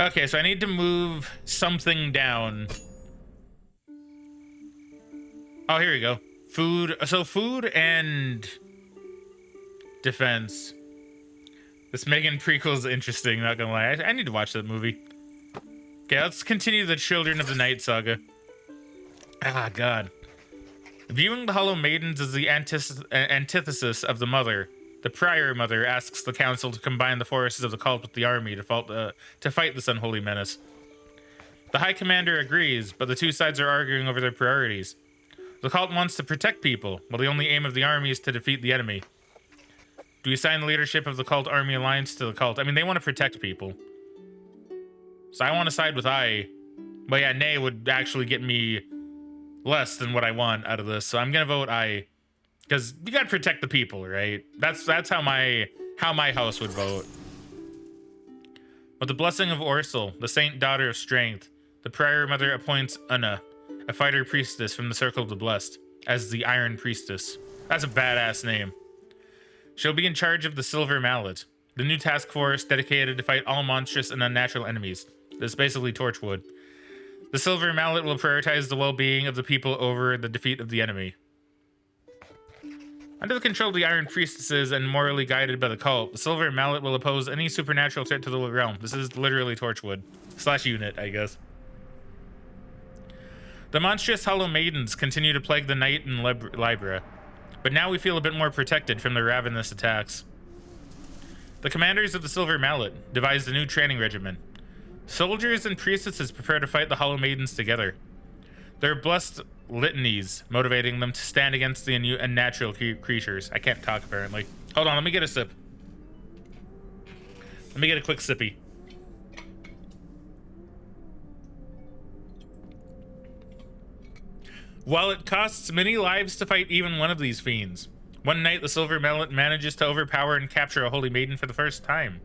Okay, so I need to move something down. Oh, here we go. Food. So food and defense. This Megan prequel is interesting, not gonna lie. I need to watch that movie. Okay, let's continue the Children of the Night saga. Ah, God. Viewing the Hollow Maidens as the antithesis of the Mother, the Prior Mother asks the Council to combine the forces of the cult with the army to fight this unholy menace. The High Commander agrees, but the two sides are arguing over their priorities. The cult wants to protect people, while the only aim of the army is to defeat the enemy. Do we assign the leadership of the cult army alliance to the cult? I mean, they want to protect people. So I want to side with I. But yeah, nay would actually get me less than what I want out of this. So I'm going to vote I. Because you got to protect the people, right? That's how my house would vote. With the blessing of Orsil, the saint daughter of strength, the Prior Mother appoints Una, a fighter priestess from the Circle of the Blessed, as the Iron Priestess. That's a badass name. She'll be in charge of the Silver Mallet, the new task force dedicated to fight all monstrous and unnatural enemies. This is basically Torchwood. The Silver Mallet will prioritize the well-being of the people over the defeat of the enemy. Under the control of the Iron Priestesses and morally guided by the cult, the Silver Mallet will oppose any supernatural threat to the realm. This is literally Torchwood. / unit, I guess. The monstrous Hollow Maidens continue to plague the night in Libra, but now we feel a bit more protected from their ravenous attacks. The commanders of the Silver Mallet devised a new training regimen. Soldiers and priestesses prepare to fight the Hollow Maidens together. Their blessed litanies motivating them to stand against the unnatural creatures. I can't talk, apparently. Hold on, let me get a sip. Let me get a quick sippy. While it costs many lives to fight even one of these fiends, one night the Silver Mallet manages to overpower and capture a holy maiden for the first time.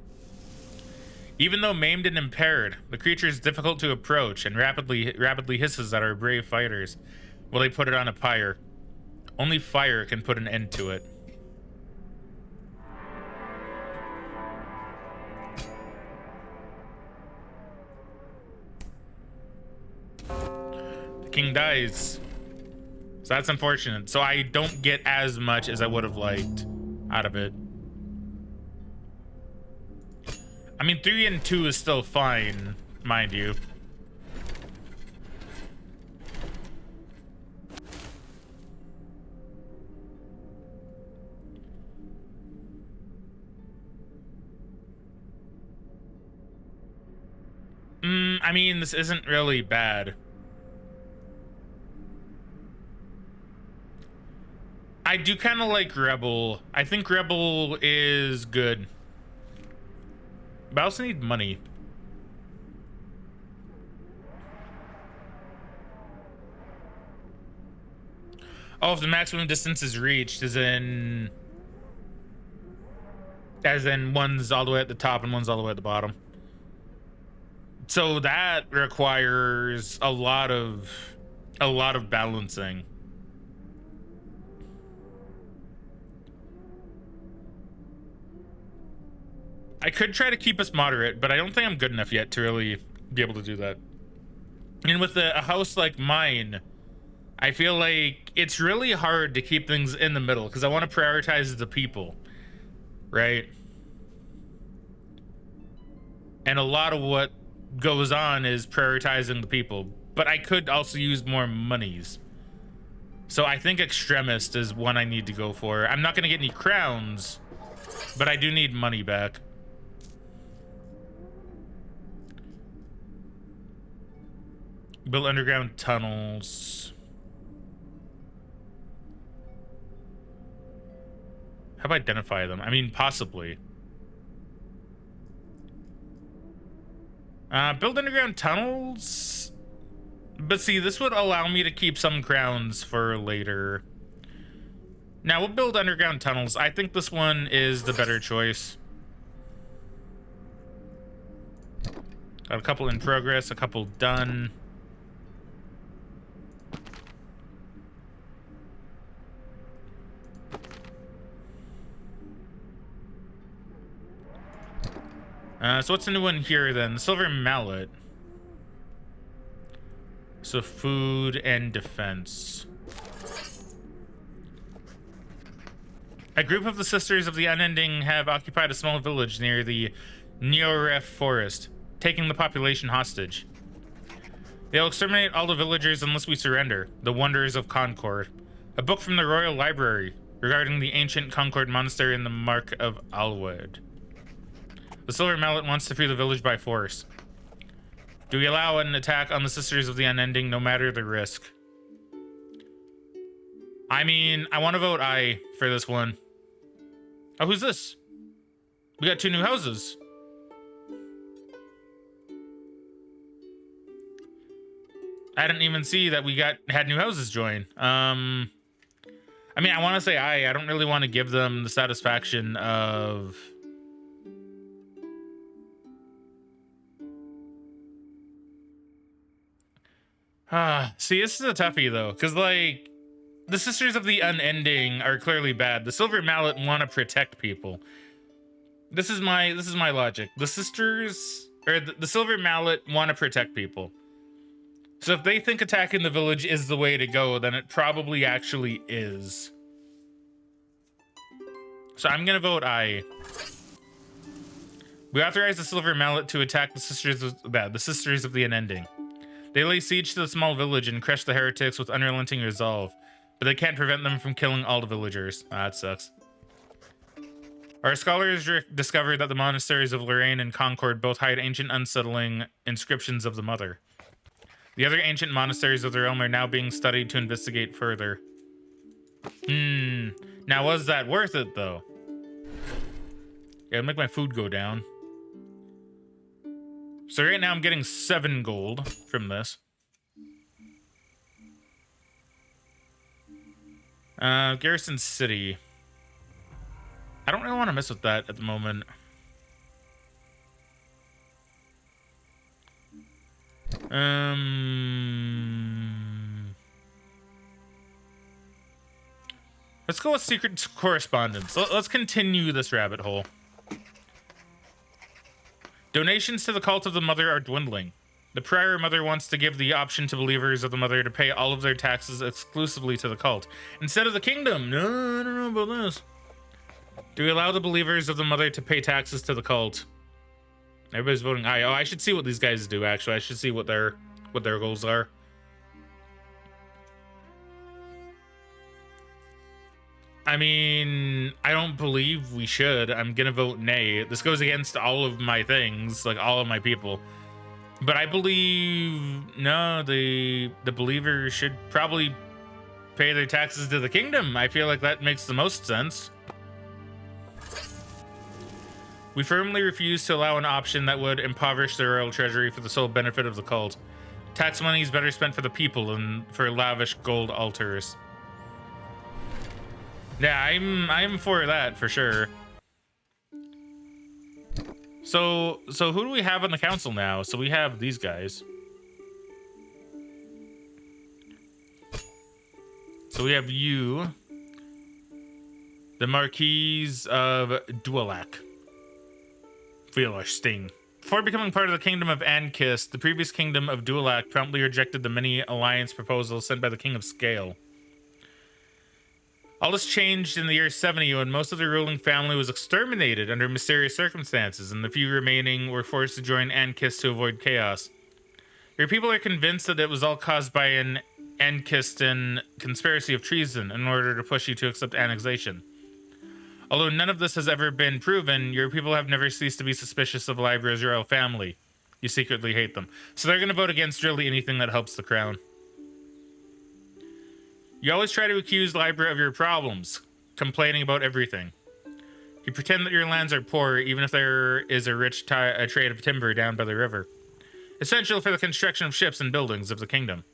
Even though maimed and impaired, the creature is difficult to approach and rapidly hisses at our brave fighters while they put it on a pyre. Only fire can put an end to it. The king dies. So that's unfortunate. So I don't get as much as I would have liked out of it. I mean, 3 and 2 is still fine, mind you. I mean, this isn't really bad. I do kind of like Rebel. I think Rebel is good. But I also need money. Oh, if the maximum distance is reached, as in one's all the way at the top and one's all the way at the bottom. So that requires a lot of balancing. I could try to keep us moderate, but I don't think I'm good enough yet to really be able to do that. And with a house like mine, I feel like it's really hard to keep things in the middle because I want to prioritize the people, right? And a lot of what goes on is prioritizing the people, but I could also use more monies. So I think Extremist is one I need to go for. I'm not going to get any crowns, but I do need money back. Build underground tunnels. How do I identify them? I mean, possibly. Build underground tunnels. But see, this would allow me to keep some crowns for later. Now, we'll build underground tunnels. I think this one is the better choice. Got a couple in progress, a couple done. So what's the new one here then? The silver mallet. So food and defense. A group of the Sisters of the Unending have occupied a small village near the Neoref forest, taking the population hostage. They'll exterminate all the villagers unless we surrender. The Wonders of Concord. A book from the Royal Library regarding the ancient Concord Monastery in the Mark of Alwed. The Silver Mallet wants to free the village by force. Do we allow an attack on the Sisters of the Unending no matter the risk? I mean, I want to vote aye for this one. Oh, who's this? We got 2 new houses. I didn't even see that we had new houses join. I mean, I want to say aye. I don't really want to give them the satisfaction of... see, this is a toughie though, because like, the Sisters of the Unending are clearly bad. The Silver Mallet want to protect people. This is my logic. The Sisters, or the Silver Mallet want to protect people. So if they think attacking the village is the way to go, then it probably actually is. So I'm gonna vote aye. We authorize the Silver Mallet to attack the Sisters of the Unending. They lay siege to the small village and crush the heretics with unrelenting resolve, but they can't prevent them from killing all the villagers. That sucks. Our scholars discovered that the monasteries of Lorraine and Concord both hide ancient unsettling inscriptions of the Mother. The other ancient monasteries of the realm are now being studied to investigate further. Now was that worth it though? Yeah, it'll make my food go down. So right now I'm getting 7 gold from this. Garrison City. I don't really want to mess with that at the moment. Let's go with secret correspondence. Let's continue this rabbit hole. Donations to the cult of the Mother are dwindling. The Prior Mother wants to give the option to believers of the Mother to pay all of their taxes exclusively to the cult, instead of the kingdom. No, I don't know about this. Do we allow the believers of the Mother to pay taxes to the cult? Everybody's voting aye. Oh, I should see what these guys do, actually. I should see what their goals are. I mean, I don't believe we should. I'm gonna vote nay. This goes against all of my things, like all of my people. But I believe, no, the believers should probably pay their taxes to the kingdom. I feel like that makes the most sense. We firmly refuse to allow an option that would impoverish the royal treasury for the sole benefit of the cult. Tax money is better spent for the people than for lavish gold altars. Yeah, I'm for that for sure. So who do we have on the council now? So we have these guys. So we have you, the Marquise of Dualac. Feel our sting. Before becoming part of the kingdom of Ankis, the previous kingdom of Dualac promptly rejected the many alliance proposals sent by the King of Scale. All this changed in the year 70 when most of the ruling family was exterminated under mysterious circumstances, and the few remaining were forced to join Ankis to avoid chaos. Your people are convinced that it was all caused by an Ankistan conspiracy of treason in order to push you to accept annexation. Although none of this has ever been proven, your people have never ceased to be suspicious of Libra's royal family. You secretly hate them. So they're going to vote against really anything that helps the crown. You always try to accuse Libra of your problems, complaining about everything. You pretend that your lands are poor, even if there is a rich trade of timber down by the river, essential for the construction of ships and buildings of the kingdom.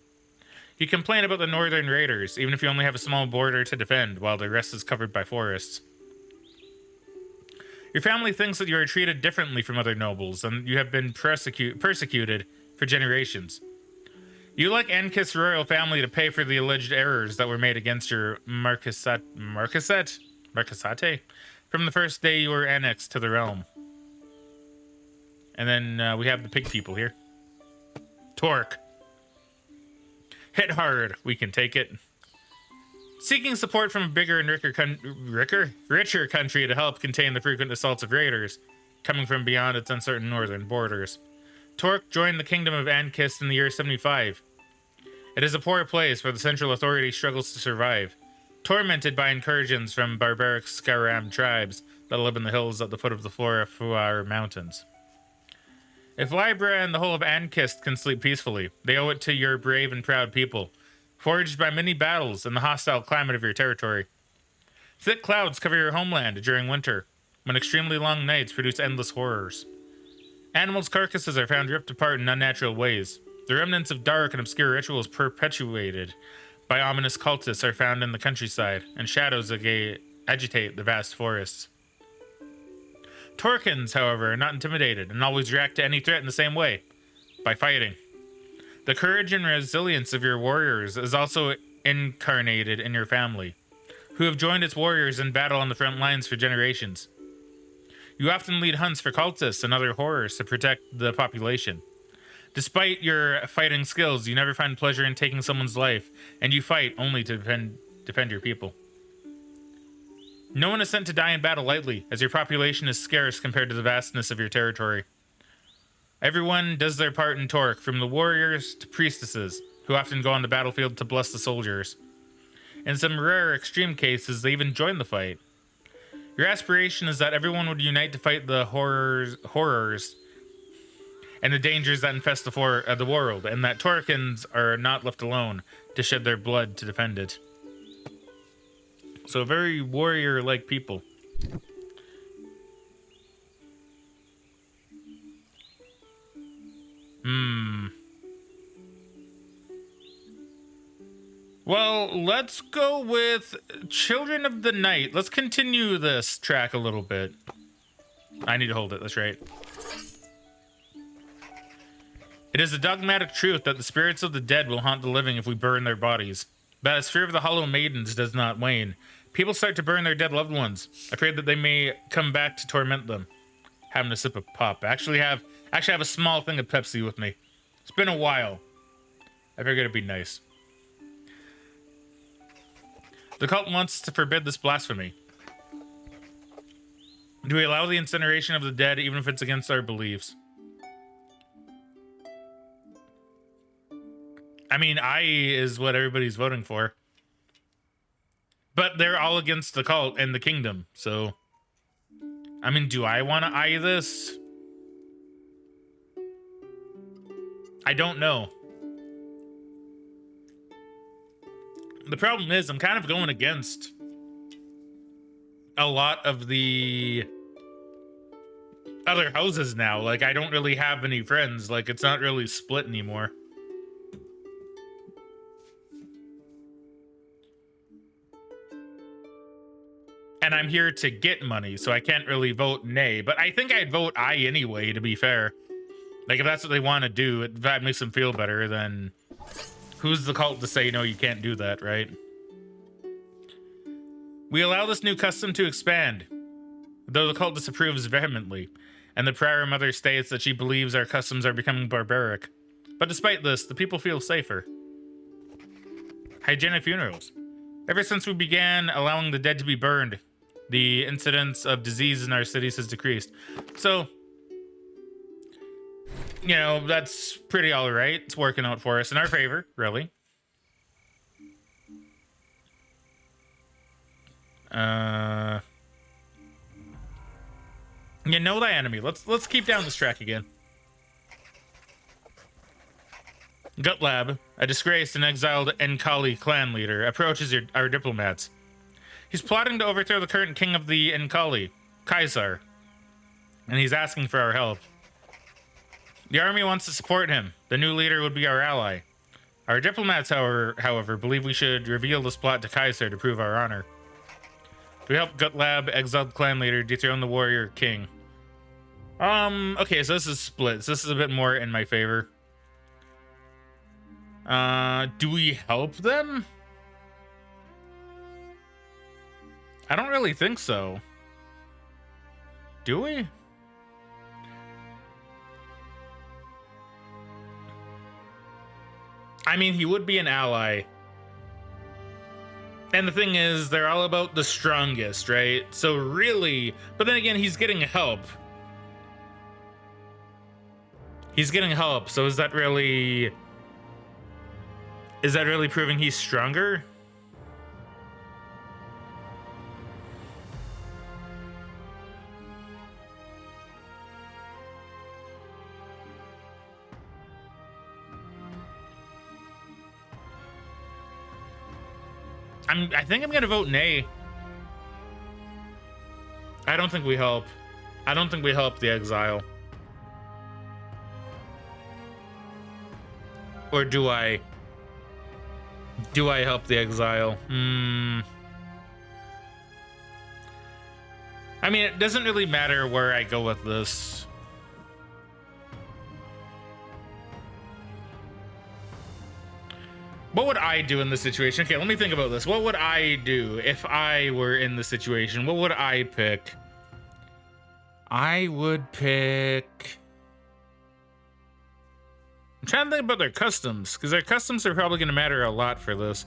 You complain about the northern raiders, even if you only have a small border to defend, while the rest is covered by forests. Your family thinks that you are treated differently from other nobles, and you have been persecuted for generations. You like Ankis' royal family to pay for the alleged errors that were made against your Marquisate from the first day you were annexed to the realm. And then we have the pig people here. Torque. Hit hard. We can take it. Seeking support from a bigger and richer country to help contain the frequent assaults of raiders coming from beyond its uncertain northern borders. Torque joined the kingdom of Ankist in the year 75. It is a poor place where the central authority struggles to survive, tormented by incursions from barbaric Scaram tribes that live in the hills at the foot of the Flora Mountains. If Libra and the whole of Ankist can sleep peacefully, they owe it to your brave and proud people, forged by many battles in the hostile climate of your territory. Thick clouds cover your homeland during winter, when extremely long nights produce endless horrors. Animals' carcasses are found ripped apart in unnatural ways. The remnants of dark and obscure rituals perpetuated by ominous cultists are found in the countryside, and shadows agitate the vast forests. Torkins, however, are not intimidated and always react to any threat in the same way, by fighting. The courage and resilience of your warriors is also incarnated in your family, who have joined its warriors in battle on the front lines for generations. You often lead hunts for cultists and other horrors to protect the population. Despite your fighting skills, you never find pleasure in taking someone's life, and you fight only to defend your people. No one is sent to die in battle lightly, as your population is scarce compared to the vastness of your territory. Everyone does their part in Torque, from the warriors to priestesses, who often go on the battlefield to bless the soldiers. In some rare extreme cases, they even join the fight. Your aspiration is that everyone would unite to fight the horrors and the dangers that infest the world, and that Torkins are not left alone to shed their blood to defend it. So very warrior-like people. Well, let's go with Children of the Night. Let's continue this track a little bit. I need to hold it, that's right. It is a dogmatic truth that the spirits of the dead will haunt the living if we burn their bodies. But as fear of the Hollow Maidens does not wane, people start to burn their dead loved ones, afraid that they may come back to torment them. Having a sip of pop. I actually have a small thing of Pepsi with me. It's been a while. I figured it'd be nice. The cult wants to forbid this blasphemy. Do we allow the incineration of the dead even if it's against our beliefs? I mean, aye is what everybody's voting for. But they're all against the cult and the kingdom, so... I mean, do I want to aye this? I don't know. The problem is, I'm kind of going against a lot of the other houses now. Like, I don't really have any friends. Like, it's not really split anymore. And I'm here to get money, so I can't really vote nay. But I think I'd vote aye anyway, to be fair. Like, if that's what they want to do, if that makes them feel better, then who's the cult to say, no, you can't do that, right? We allow this new custom to expand, though the cult disapproves vehemently, and the Prior Mother states that she believes our customs are becoming barbaric. But despite this, the people feel safer. Hygienic funerals. Ever since we began allowing the dead to be burned, the incidence of disease in our cities has decreased. So, you know, that's pretty all right. It's working out for us in our favor, really. You know thy enemy. Let's keep down this track again. Gutlab, a disgraced and exiled Enkali clan leader, approaches our diplomats. He's plotting to overthrow the current king of the Enkali, Kaisar, and he's asking for our help. The army wants to support him. The new leader would be our ally. Our diplomats, however, believe we should reveal this plot to Kaisar to prove our honor. We help Gutlab, exiled clan leader, dethrone the warrior king. Okay, so this is split. So this is a bit more in my favor. Do we help them? I don't really think so. Do we? I mean, he would be an ally. And the thing is, they're all about the strongest, right? So really, but then again, he's getting help. He's getting help, so is that really proving he's stronger? I think I'm gonna vote nay. I don't think we help. I don't think we help the exile. Or do I? Do I help the exile? I mean, it doesn't really matter where I go with this. What would I do in this situation? Okay, let me think about this. What would I do if I were in the situation? What would I pick? I would pick... I'm trying to think about their customs, because their customs are probably going to matter a lot for this.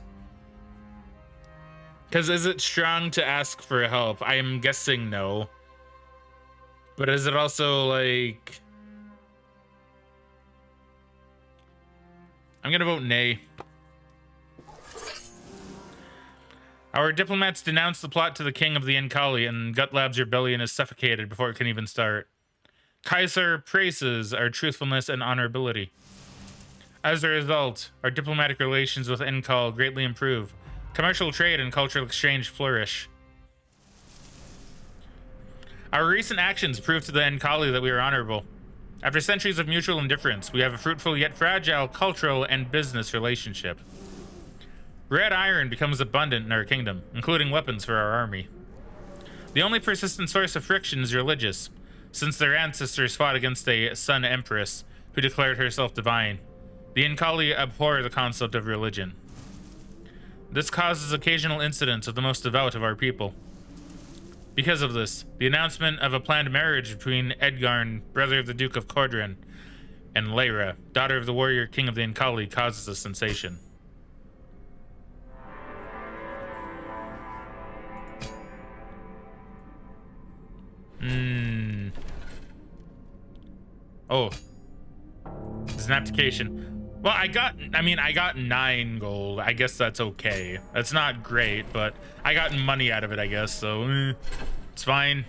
Because is it strong to ask for help? I am guessing no. But is it also like... I'm going to vote nay. Our diplomats denounced the plot to the king of the Inkali, and Gut Lab's rebellion is suffocated before it can even start. Kaiser praises our truthfulness and honorability. As a result, our diplomatic relations with Inkal greatly improve. Commercial trade and cultural exchange flourish. Our recent actions prove to the Inkali that we are honorable. After centuries of mutual indifference, we have a fruitful yet fragile cultural and business relationship. Red iron becomes abundant in our kingdom, including weapons for our army. The only persistent source of friction is religious, since their ancestors fought against a Sun Empress who declared herself divine. The Inkali abhor the concept of religion. This causes occasional incidents of the most devout of our people. Because of this, the announcement of a planned marriage between Edgarn, brother of the Duke of Cordran, and Lyra, daughter of the warrior king of the Inkali, causes a sensation. Oh. It's an application. Well, I got 9 gold. I guess that's okay. That's not great, but I got money out of it, I guess, so it's fine.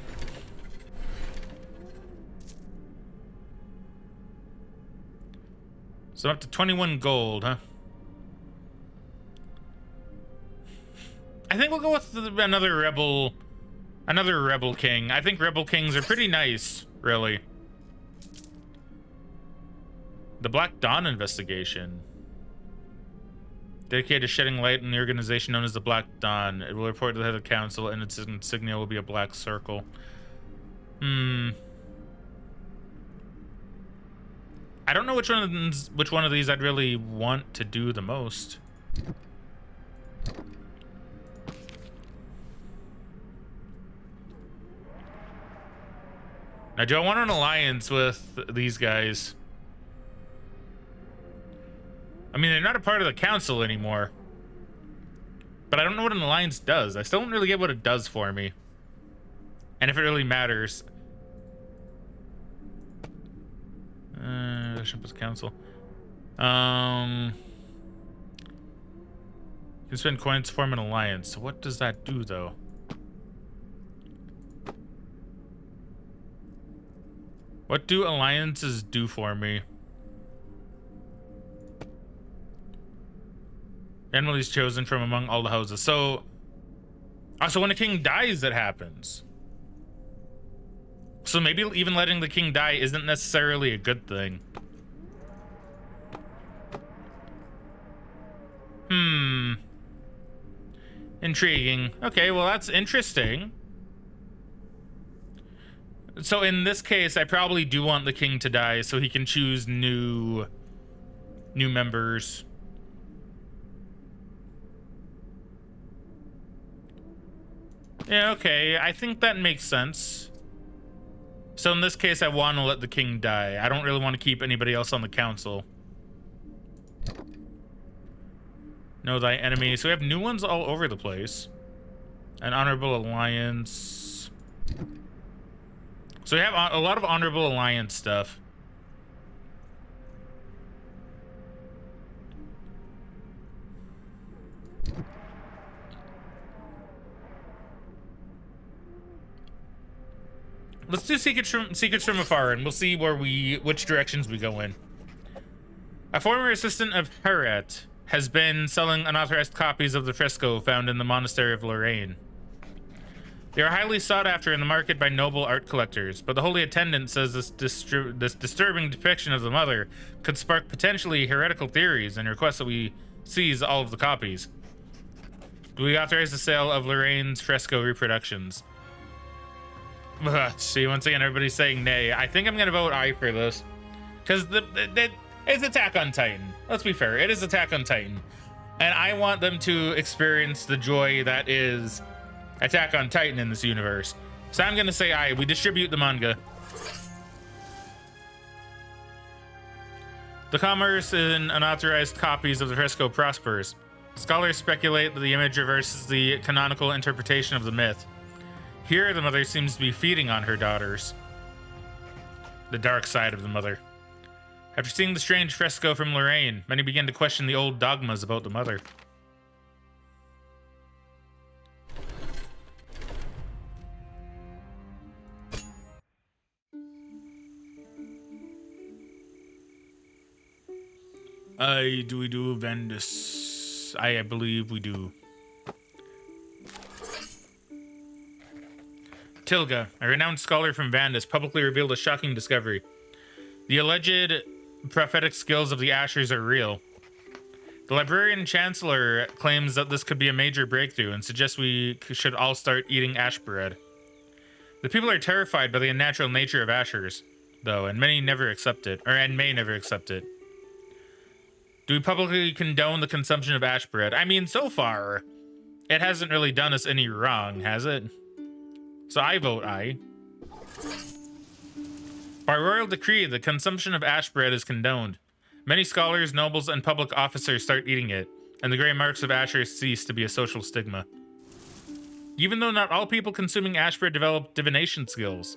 So up to 21 gold, huh? I think we'll go with another rebel king. I think rebel kings are pretty nice, really. The Black Dawn investigation. Dedicated to shedding light on the organization known as the Black Dawn. It will report to the head of the council, and its insignia will be a black circle. I don't know which one of these I'd really want to do the most. Now, do I want an alliance with these guys? I mean, they're not a part of the council anymore. But I don't know what an alliance does. I still don't really get what it does for me. And if it really matters. Relationship with the council. You can spend coins to form an alliance. So what does that do, though? What do alliances do for me? Emily's chosen from among all the houses. So when a king dies, that happens. So maybe even letting the king die isn't necessarily a good thing. Intriguing. Okay, well, that's interesting. So in this case, I probably do want the king to die so he can choose new members. Yeah, okay. I think that makes sense. So in this case, I want to let the king die. I don't really want to keep anybody else on the council. Know thy enemy. So we have new ones all over the place. An honorable alliance. So we have a lot of honorable alliance stuff. Let's do secrets from afar, and we'll see which directions we go in. A former assistant of Herat has been selling unauthorized copies of the fresco found in the monastery of Lorraine. They are highly sought after in the market by noble art collectors, but the holy attendant says this disturbing depiction of the mother could spark potentially heretical theories and requests that we seize all of the copies. Do we authorize the sale of Lorraine's fresco reproductions? See, once again, everybody's saying nay. I think I'm gonna vote aye for this. Because it's Attack on Titan. Let's be fair, it is Attack on Titan. And I want them to experience the joy that is Attack on Titan in this universe. So I'm gonna say aye, we distribute the manga. The commerce in unauthorized copies of the fresco prospers. Scholars speculate that the image reverses the canonical interpretation of the myth. Here, the mother seems to be feeding on her daughters. The dark side of the mother. After seeing the strange fresco from Lorraine, many begin to question the old dogmas about the mother. Do we do Vendus? I believe we do. Tilga, a renowned scholar from Vandus, publicly revealed a shocking discovery. The alleged prophetic skills of the Ashers are real. The librarian chancellor claims that this could be a major breakthrough and suggests we should all start eating ash bread. The people are terrified by the unnatural nature of Ashers, though, and many never accept it, and may never accept it. Do we publicly condone the consumption of ash bread? I mean, so far, it hasn't really done us any wrong, has it? So I vote aye. By royal decree, the consumption of ash bread is condoned. Many scholars, nobles, and public officers start eating it, and the gray marks of Ashers cease to be a social stigma. Even though not all people consuming ash bread develop divination skills,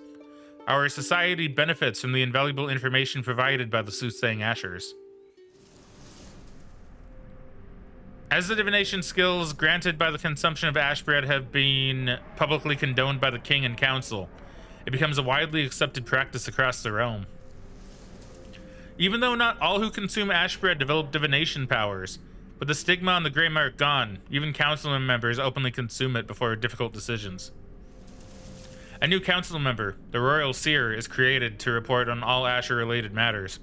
our society benefits from the invaluable information provided by the soothsaying Ashers. As the divination skills granted by the consumption of ash bread have been publicly condoned by the king and council, it becomes a widely accepted practice across the realm. Even though not all who consume ash bread develop divination powers, with the stigma on the gray mark gone, even council members openly consume it before difficult decisions. A new council member, the Royal Seer, is created to report on all Asher-related matters.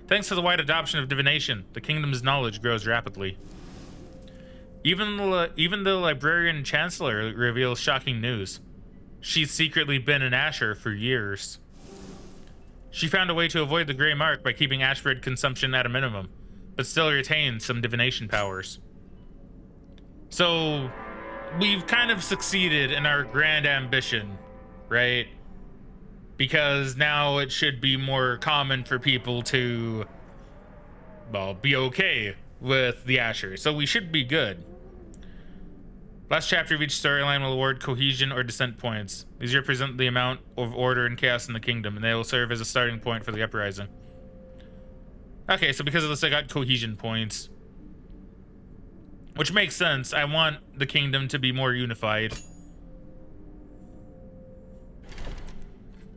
Thanks to the wide adoption of divination, the kingdom's knowledge grows rapidly. Even the librarian chancellor reveals shocking news. She's secretly been an Asher for years. She found a way to avoid the gray mark by keeping ash bread consumption at a minimum, but still retains some divination powers. So, we've kind of succeeded in our grand ambition, right? Because now it should be more common for people to, well, be okay with the Asher. So we should be good. Last chapter of each storyline will award cohesion or dissent points. These represent the amount of order and chaos in the kingdom, and they will serve as a starting point for the uprising. Okay, so because of this, I got cohesion points. Which makes sense. I want the kingdom to be more unified.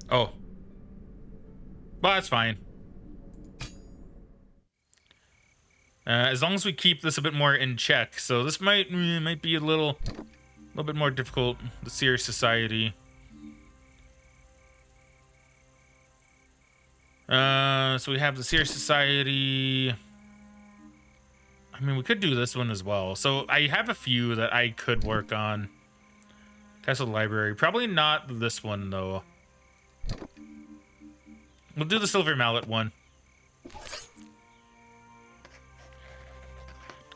Oh. Well, that's fine. As long as we keep this a bit more in check. So this might be a little bit more difficult. The Seer Society. So we have the Seer Society. I mean, we could do this one as well. So I have a few that I could work on. Castle Library. Probably not this one, though. We'll do the Silver Mallet one.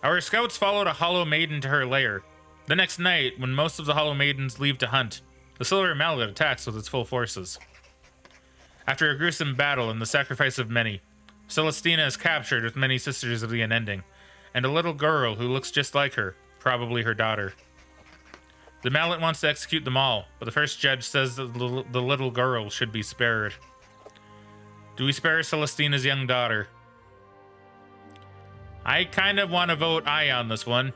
Our scouts followed a Hollow Maiden to her lair. The next night, when most of the Hollow Maidens leave to hunt, the Silver Mallet attacks with its full forces. After a gruesome battle and the sacrifice of many, Celestina is captured with many Sisters of the Unending, and a little girl who looks just like her, probably her daughter. The mallet wants to execute them all, but the first judge says that the little girl should be spared. Do we spare Celestina's young daughter? I kind of want to vote aye on this one,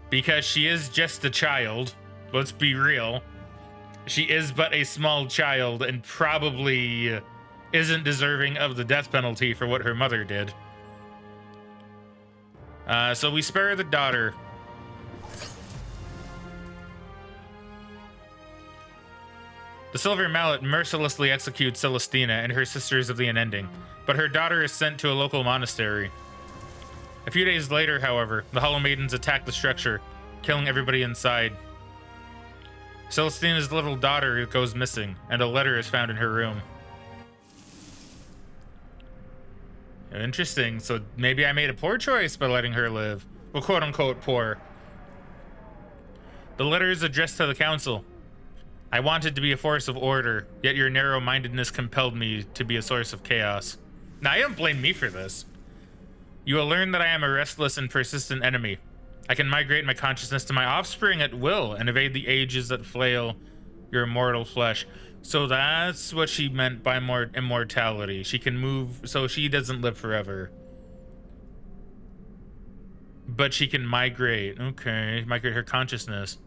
because she is just a child. Let's be real. She is but a small child and probably isn't deserving of the death penalty for what her mother did. So we spare the daughter. The Silver Mallet mercilessly executes Celestina and her sisters of the Unending, but her daughter is sent to a local monastery. A few days later, however, the Hollow Maidens attack the structure, killing everybody inside. Celestina's little daughter goes missing, and a letter is found in her room. Interesting, so maybe I made a poor choice by letting her live. Well, quote-unquote poor. The letter is addressed to the council. I wanted to be a force of order, yet your narrow-mindedness compelled me to be a source of chaos. Now, I don't blame me for this. You will learn that I am a restless and persistent enemy. I can migrate my consciousness to my offspring at will and evade the ages that flail your immortal flesh. So that's what she meant by immortality. She can move, so she doesn't live forever. But she can migrate. Okay, migrate her consciousness.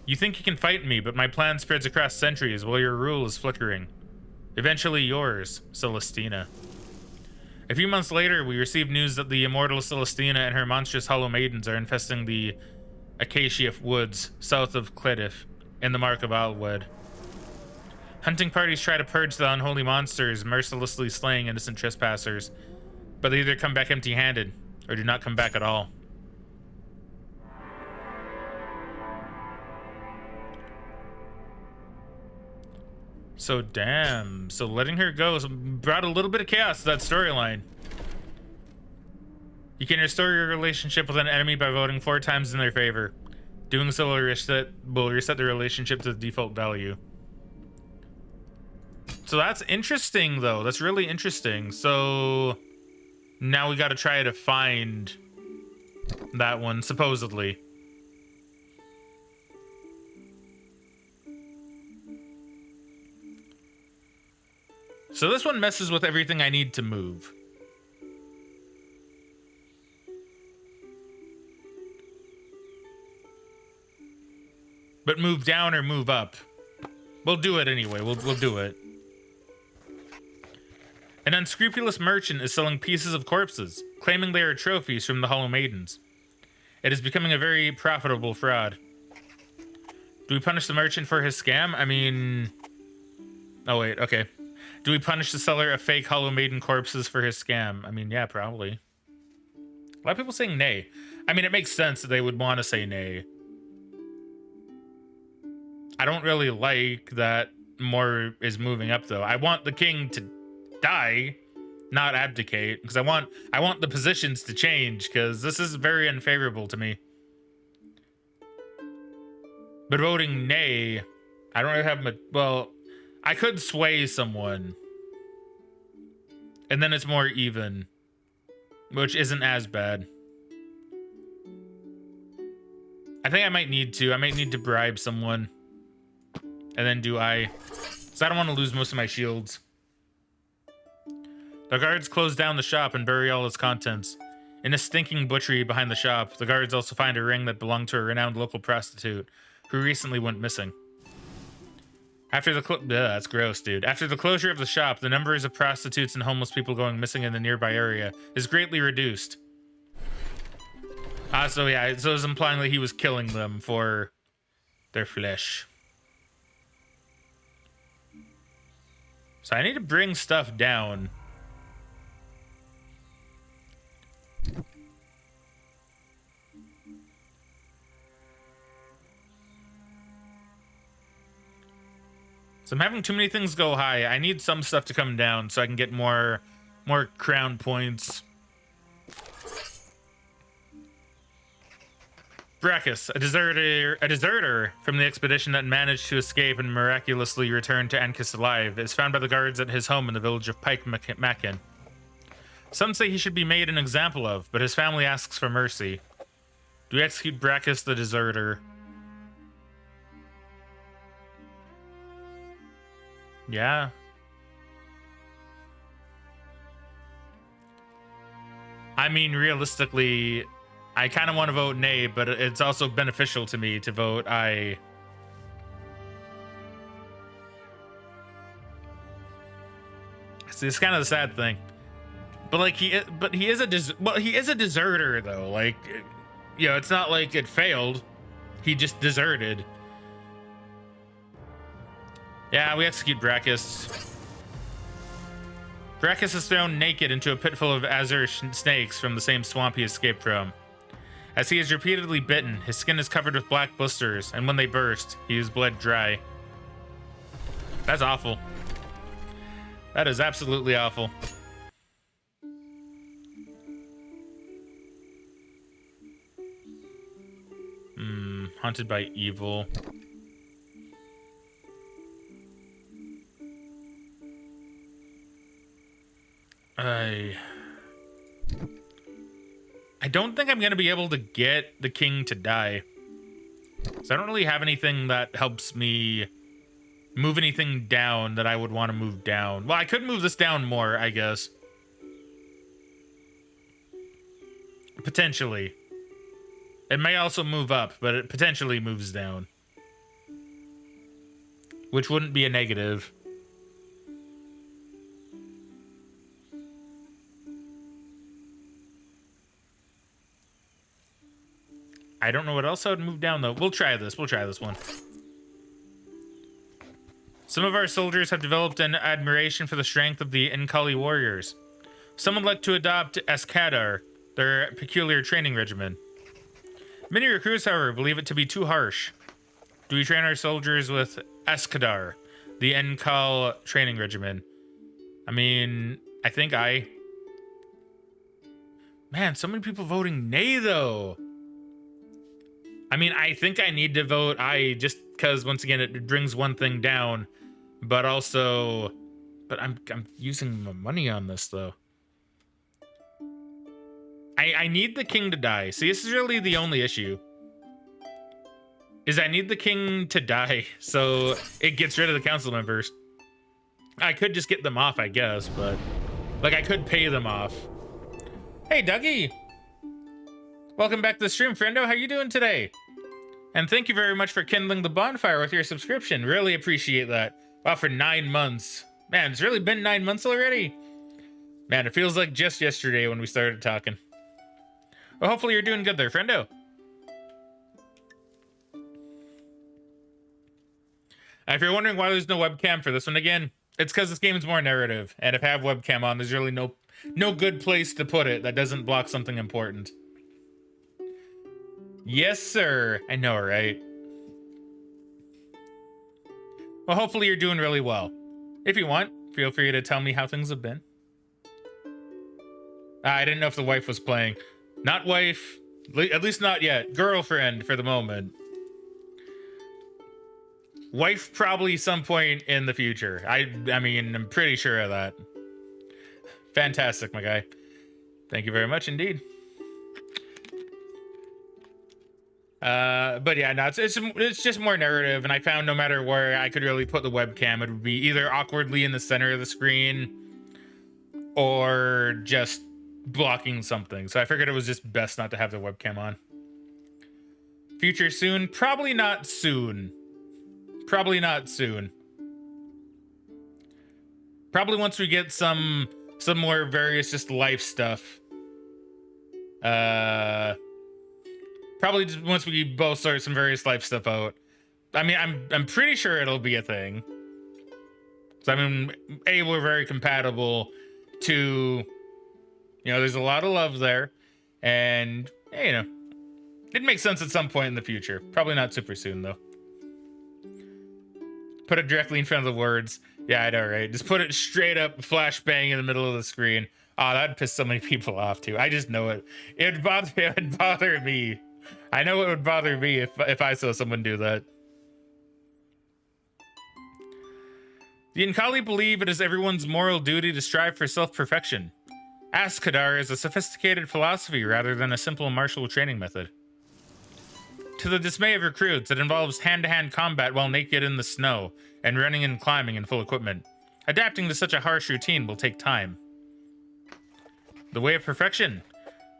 You think you can fight me, but my plan spreads across centuries while your rule is flickering. Eventually yours, Celestina. A few months later, we received news that the immortal Celestina and her monstrous Hollow Maidens are infesting the Acacia Woods, south of Clediff, in the Mark of Alwed. Hunting parties try to purge the unholy monsters, mercilessly slaying innocent trespassers, but they either come back empty-handed, or do not come back at all. So damn, so letting her go brought a little bit of chaos to that storyline. You can restore your relationship with an enemy by voting 4 times in their favor. Doing so will reset the relationship to the default value. So that's interesting though, that's really interesting. So now we gotta try to find that one, supposedly. So this one messes with everything I need to move. But move down or move up. We'll do it anyway. We'll do it. An unscrupulous merchant is selling pieces of corpses, claiming they are trophies from the Hollow Maidens. It is becoming a very profitable fraud. Do we punish the merchant for his scam? I mean... Oh, wait, okay. Do we punish the seller of fake Hollow Maiden corpses for his scam? I mean, yeah, probably. A lot of people saying nay. I mean, it makes sense that they would want to say nay. I don't really like that more is moving up, though. I want the king to die, not abdicate, because I want the positions to change, because this is very unfavorable to me. But voting nay, I don't really have much. Well, I could sway someone, and then it's more even, which isn't as bad. I think I might need to bribe someone, and then do I, so I don't want to lose most of my shields. The guards close down the shop and bury all its contents. In a stinking butchery behind the shop, the guards also find a ring that belonged to a renowned local prostitute who recently went missing. After the that's gross, dude. After the closure of the shop, the numbers of prostitutes and homeless people going missing in the nearby area is greatly reduced. So yeah, so it's implying that he was killing them for their flesh. So I need to bring stuff down. So I'm having too many things go high. I need some stuff to come down so I can get more crown points. Brachus, a deserter from the expedition that managed to escape and miraculously return to Ancus alive, is found by the guards at his home in the village of Pike Mackin. Some say he should be made an example of, but his family asks for mercy. Do we execute Brachus the deserter? Yeah. I mean, realistically, I kind of want to vote nay, but it's also beneficial to me to vote aye. See, it's kind of the sad thing. But like he is a deserter though. Like, you know, it's not like it failed. He just deserted. Yeah, we execute Brachus. Brachus is thrown naked into a pit full of azure snakes from the same swamp he escaped from. As he is repeatedly bitten, his skin is covered with black blisters, and when they burst, he is bled dry. That's awful. That is absolutely awful. Haunted by evil. I don't think I'm gonna be able to get the king to die. So I don't really have anything that helps me move anything down that I would want to move down. Well, I could move this down more, I guess. Potentially. It may also move up, but it potentially moves down. Which wouldn't be a negative. I don't know what else I would move down, though. We'll try this. We'll try this one. Some of our soldiers have developed an admiration for the strength of the Nkali warriors. Some would like to adopt Eskadar, their peculiar training regimen. Many recruits, however, believe it to be too harsh. Do we train our soldiers with Eskadar, the Nkal training regimen? I mean, I think Man, so many people voting nay, though. I mean, I think I need to vote aye just because, once again, it brings one thing down. But also... But I'm using my money on this, though. I need the king to die. See, this is really the only issue. Is I need the king to die, so it gets rid of the council members. I could just get them off, I guess, but... Like, I could pay them off. Hey, Dougie! Welcome back to the stream, friendo. How you doing today? And thank you very much for kindling the bonfire with your subscription. Really appreciate that. Wow, for 9 months. Man, it's really been 9 months already. Man, it feels like just yesterday when we started talking. Well, hopefully you're doing good there, friendo. If you're wondering why there's no webcam for this one, again, it's because this game is more narrative. And if I have webcam on, there's really no good place to put it that doesn't block something important. Yes, sir. I know, right? Well, hopefully you're doing really well. If you want, feel free to tell me how things have been. I didn't know if the wife was playing. Not wife. At least not yet. Girlfriend for the moment. Wife probably some point in the future. I mean, I'm pretty sure of that. Fantastic, my guy. Thank you very much indeed. But yeah, no, it's just more narrative, and I found no matter where I could really put the webcam, it would be either awkwardly in the center of the screen or just blocking something. So I figured it was just best not to have the webcam on. Future soon? Probably not soon. Probably not soon. Probably once we get some more various just life stuff. Probably just once we both sort some various life stuff out. I mean, I'm pretty sure it'll be a thing. So I mean, A, we're very compatible. 2, you know, there's a lot of love there, and hey, you know, it makes sense at some point in the future. Probably not super soon though. Put it directly in front of the words. Yeah, I know, right? Just put it straight up, flashbang in the middle of the screen. Oh, that'd piss so many people off too. I just know it. It would bother me. I know it would bother me if I saw someone do that. The Nkali believe it is everyone's moral duty to strive for self-perfection. Askadar is a sophisticated philosophy rather than a simple martial training method. To the dismay of recruits, it involves hand-to-hand combat while naked in the snow, and running and climbing in full equipment. Adapting to such a harsh routine will take time. The way of perfection.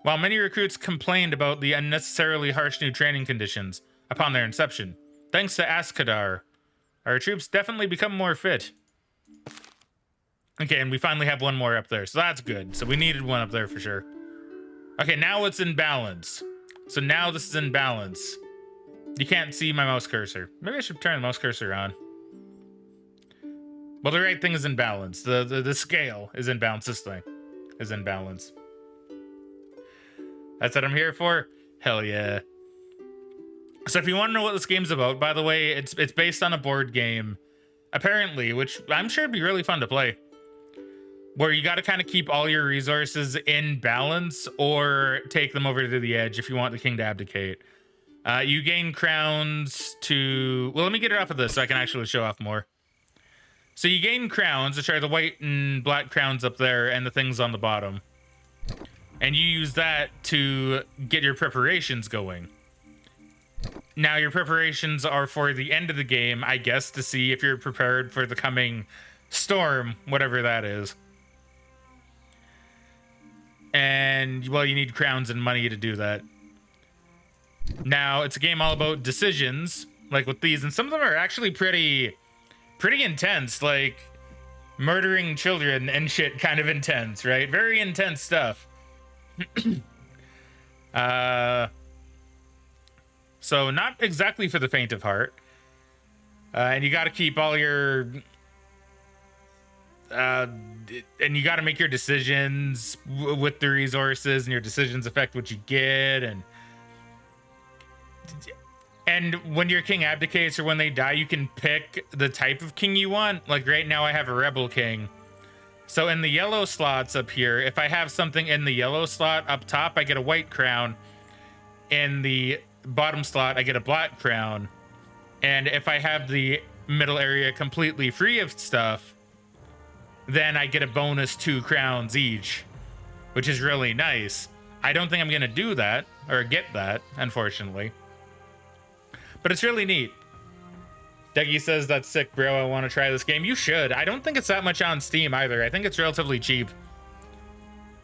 While many recruits complained about the unnecessarily harsh new training conditions upon their inception, thanks to Askadar, our troops definitely become more fit. Okay, and we finally have one more up there, so that's good. So we needed one up there for sure. Okay, now it's in balance. So now this is in balance. You can't see my mouse cursor. Maybe I should turn the mouse cursor on. Well, the right thing is in balance. The scale is in balance. This thing is in balance. That's what I'm here for. Hell yeah. So if you want to know what this game's about, by the way, it's based on a board game, apparently, which I'm sure would be really fun to play. Where you got to kind of keep all your resources in balance or take them over to the edge if you want the king to abdicate. You gain crowns to... Well, let me get it off of this so I can actually show off more. So you gain crowns, which are the white and black crowns up there and the things on the bottom. And you use that to get your preparations going. Now, your preparations are for the end of the game, I guess, to see if you're prepared for the coming storm, whatever that is. And, well, you need crowns and money to do that. Now, it's a game all about decisions, like with these, and some of them are actually pretty intense, like murdering children and shit, kind of intense, right? Very intense stuff. So not exactly for the faint of heart. And you got to keep all your... and you got to make your decisions with the resources, and your decisions affect what you get, and when your king abdicates or when they die, you can pick the type of king you want. Like right now I have a rebel king. So in the yellow slots up here, if I have something in the yellow slot up top, I get a white crown. In the bottom slot, I get a black crown. And if I have the middle area completely free of stuff, then I get a bonus 2 crowns each, which is really nice. I don't think I'm going to do that or get that, unfortunately. But it's really neat. Deggy says, that's sick, bro. I want to try this game. You should. I don't think it's that much on Steam either. I think it's relatively cheap.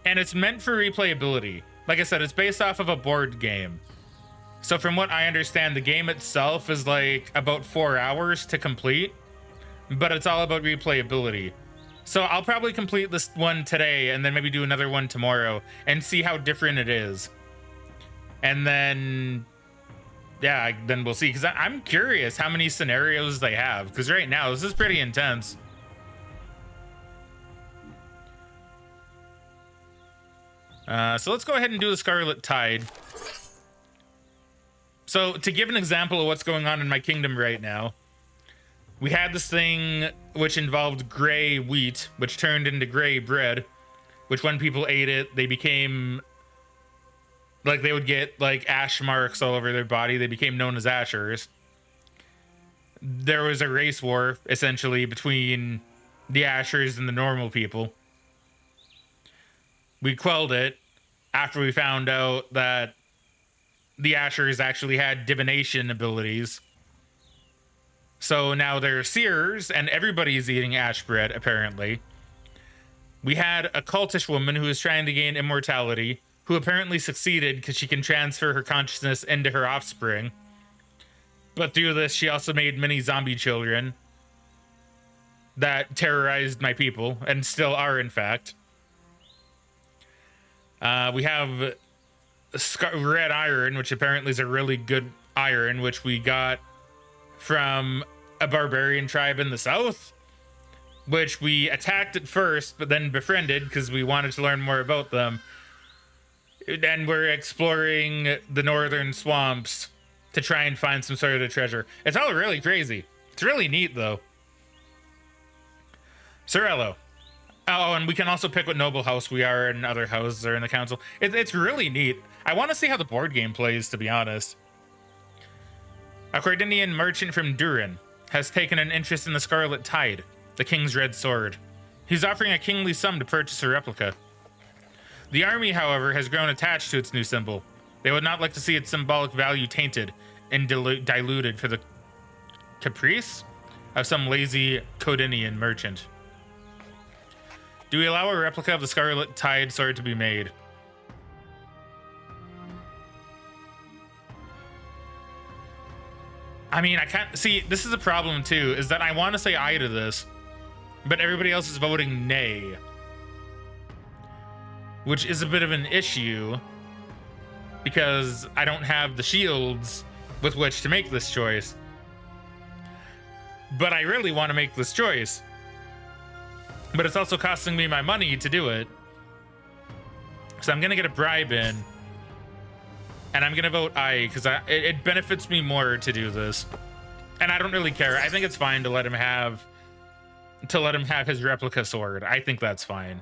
And it's meant for replayability. Like I said, it's based off of a board game. So from what I understand, the game itself is like about 4 hours to complete. But it's all about replayability. So I'll probably complete this one today and then maybe do another one tomorrow and see how different it is. And then... yeah, then we'll see, because I'm curious how many scenarios they have, because right now this is pretty intense. So let's go ahead and do the Scarlet Tide. So to give an example of what's going on in my kingdom right now, we had this thing which involved gray wheat, which turned into gray bread, which when people ate it, they became... like, they would get, like, ash marks all over their body. They became known as Ashers. There was a race war, essentially, between the Ashers and the normal people. We quelled it after we found out that the Ashers actually had divination abilities. So now they're seers, and everybody's eating ash bread, apparently. We had a cultish woman who was trying to gain immortality, who apparently succeeded because she can transfer her consciousness into her offspring. But through this, she also made many zombie children that terrorized my people, and still are, in fact. We have red iron, which apparently is a really good iron, which we got from a barbarian tribe in the south, which we attacked at first, but then befriended because we wanted to learn more about them. And we're exploring the northern swamps to try and find some sort of treasure. It's all really crazy. It's really neat, though. Sorello. Oh, and we can also pick what noble house we are in other houses or in the council. It's really neat. I want to see how the board game plays, to be honest. A Cordinian merchant from Durin has taken an interest in the Scarlet Tide, the king's red sword. He's offering a kingly sum to purchase a replica. The army, however, has grown attached to its new symbol. They would not like to see its symbolic value tainted and diluted for the caprice of some lazy Codinian merchant. Do we allow a replica of the Scarlet Tide sword to be made? I mean, I can't see. This is a problem too, is that I want to say aye to this, but everybody else is voting nay, which is a bit of an issue because I don't have the shields with which to make this choice. But I really want to make this choice. But it's also costing me my money to do it. So I'm going to get a bribe in. And I'm going to vote aye because it benefits me more to do this. And I don't really care. I think it's fine to let him have his replica sword. I think that's fine.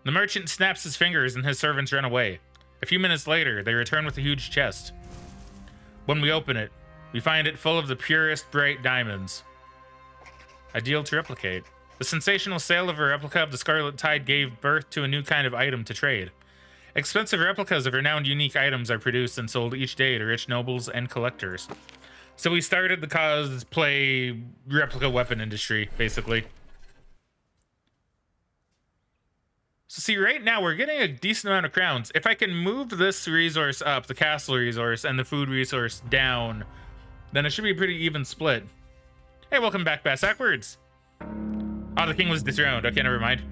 The merchant snaps his fingers and his servants run away. A few minutes later, they return with a huge chest. When we open it, we find it full of the purest bright diamonds. Ideal to replicate. The sensational sale of a replica of the Scarlet Tide gave birth to a new kind of item to trade. Expensive replicas of renowned unique items are produced and sold each day to rich nobles and collectors. So we started the cosplay replica weapon industry, basically. So see, right now we're getting a decent amount of crowns. If I can move this resource up, the castle resource, and the food resource down, then it should be a pretty even split. Hey, welcome back, Backwards. Oh, the king was dethroned. Okay, never mind.